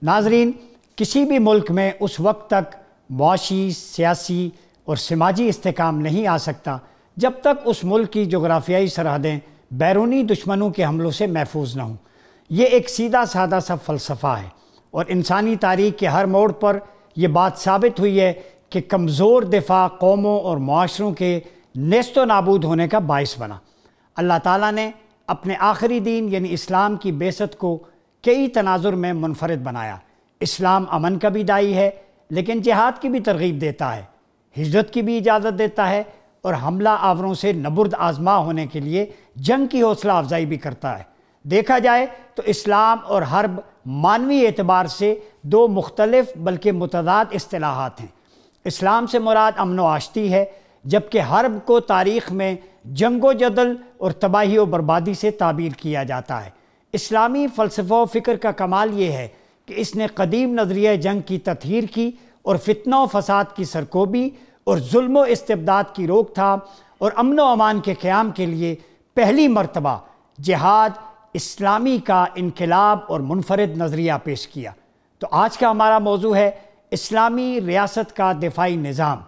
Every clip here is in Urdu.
ناظرین، کسی بھی ملک میں اس وقت تک معاشی، سیاسی اور سماجی استحکام نہیں آ سکتا جب تک اس ملک کی جغرافیائی سرحدیں بیرونی دشمنوں کے حملوں سے محفوظ نہ ہوں۔ یہ ایک سیدھا سادہ سا فلسفہ ہے اور انسانی تاریخ کے ہر موڑ پر یہ بات ثابت ہوئی ہے کہ کمزور دفاع قوموں اور معاشروں کے نیست و نابود ہونے کا باعث بنا۔ اللہ تعالیٰ نے اپنے آخری دین یعنی اسلام کی بعثت کو کئی تناظر میں منفرد بنایا۔ اسلام امن کا بھی داعی ہے، لیکن جہاد کی بھی ترغیب دیتا ہے، ہجرت کی بھی اجازت دیتا ہے اور حملہ آوروں سے نبرد آزما ہونے کے لیے جنگ کی حوصلہ افزائی بھی کرتا ہے۔ دیکھا جائے تو اسلام اور حرب معنوی اعتبار سے دو مختلف بلکہ متضاد اصطلاحات ہیں۔ اسلام سے مراد امن و آشتی ہے، جبکہ حرب کو تاریخ میں جنگ و جدل اور تباہی و بربادی سے تعبیر کیا جاتا ہے۔ اسلامی فلسفہ و فکر کا کمال یہ ہے کہ اس نے قدیم نظریہ جنگ کی تطہیر کی اور فتنہ و فساد کی سرکوبی اور ظلم و استبداد کی روک تھام اور امن و امان کے قیام کے لیے پہلی مرتبہ جہاد اسلامی کا انقلاب اور منفرد نظریہ پیش کیا۔ تو آج کا ہمارا موضوع ہے اسلامی ریاست کا دفاعی نظام۔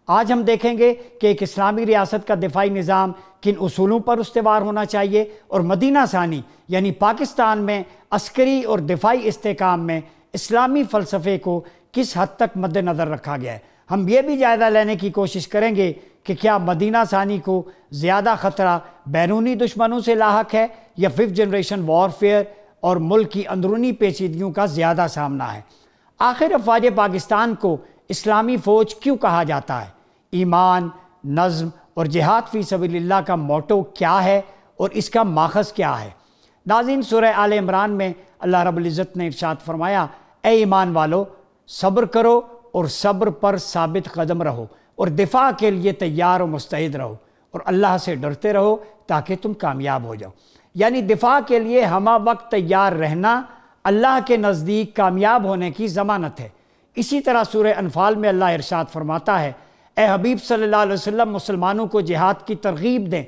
آج ہم دیکھیں گے کہ ایک اسلامی ریاست کا دفاعی نظام کن اصولوں پر استوار ہونا چاہیے اور مدینہ ثانی یعنی پاکستان میں عسکری اور دفاعی استحکام میں اسلامی فلسفے کو کس حد تک مد نظر رکھا گیا ہے۔ ہم یہ بھی جائزہ لینے کی کوشش کریں گے کہ کیا مدینہ ثانی کو زیادہ خطرہ بیرونی دشمنوں سے لاحق ہے یا 5th جنریشن وارفیئر اور ملک کی اندرونی پیچیدگیوں کا زیادہ سامنا ہے۔ آخر افواج پاکستان کو اسلامی فوج کیوں کہا جاتا ہے؟ ایمان، نظم اور جہاد فی سبیل اللہ کا موٹو کیا ہے اور اس کا ماخذ کیا ہے؟ ناظرین، سورہ آل عمران میں اللہ رب العزت نے ارشاد فرمایا، اے ایمان والو، صبر کرو اور صبر پر ثابت قدم رہو اور دفاع کے لیے تیار و مستعد رہو اور اللہ سے ڈرتے رہو تاکہ تم کامیاب ہو جاؤ۔ یعنی دفاع کے لیے ہمہ وقت تیار رہنا اللہ کے نزدیک کامیاب ہونے کی ضمانت ہے۔ اسی طرح سورہ انفال میں اللہ ارشاد فرماتا ہے، اے حبیب صلی اللہ علیہ وسلم، مسلمانوں کو جہاد کی ترغیب دیں۔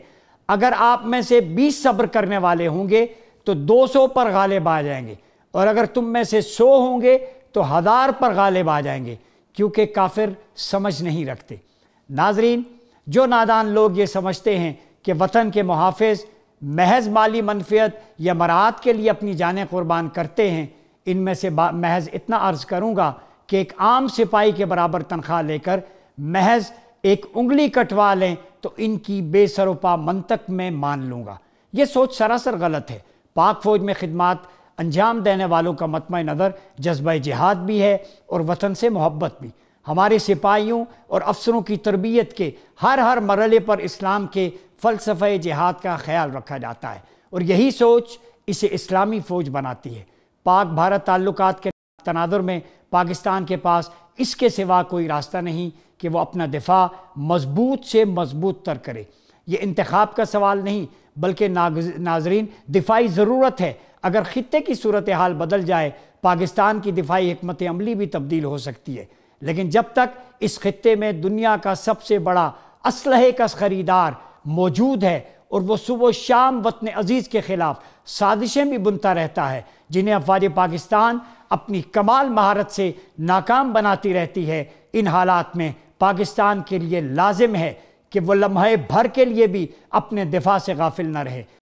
اگر آپ میں سے 20 صبر کرنے والے ہوں گے تو 200 پر غالب آ جائیں گے، اور اگر تم میں سے 100 ہوں گے تو 1000 پر غالب آ جائیں گے، کیونکہ کافر سمجھ نہیں رکھتے۔ ناظرین، جو نادان لوگ یہ سمجھتے ہیں کہ وطن کے محافظ محض مالی منفعت یا مراعات کے لیے اپنی جانیں قربان کرتے ہیں، ان میں سے محض اتنا عرض کروں گا کہ ایک عام سپاہی کے برابر تنخواہ لے کر محض ایک انگلی کٹوا لیں تو ان کی بے سر و پا منطق میں مان لوں گا۔ یہ سوچ سراسر غلط ہے۔ پاک فوج میں خدمات انجام دینے والوں کا مطمع نظر جذبہ جہاد بھی ہے اور وطن سے محبت بھی۔ ہمارے سپاہیوں اور افسروں کی تربیت کے ہر مرحلے پر اسلام کے فلسفہ جہاد کا خیال رکھا جاتا ہے اور یہی سوچ اسے اسلامی فوج بناتی ہے۔ پاک بھارت تعلقات کے تناظر میں پاکستان کے پاس اس کے سوا کوئی راستہ نہیں کہ وہ اپنا دفاع مضبوط سے مضبوط تر کرے۔ یہ انتخاب کا سوال نہیں بلکہ ناظرین دفاعی ضرورت ہے۔ اگر خطے کی صورتحال بدل جائے پاکستان کی دفاعی حکمت عملی بھی تبدیل ہو سکتی ہے، لیکن جب تک اس خطے میں دنیا کا سب سے بڑا اسلحے کا خریدار موجود ہے اور وہ صبح و شام وطن عزیز کے خلاف سازشیں بھی بنتا رہتا ہے جنہیں افواج پاکستان اپنی کمال مہارت سے ناکام بناتی رہتی ہے، ان حالات میں پاکستان کے لیے لازم ہے کہ وہ لمحے بھر کے لیے بھی اپنے دفاع سے غافل نہ رہے۔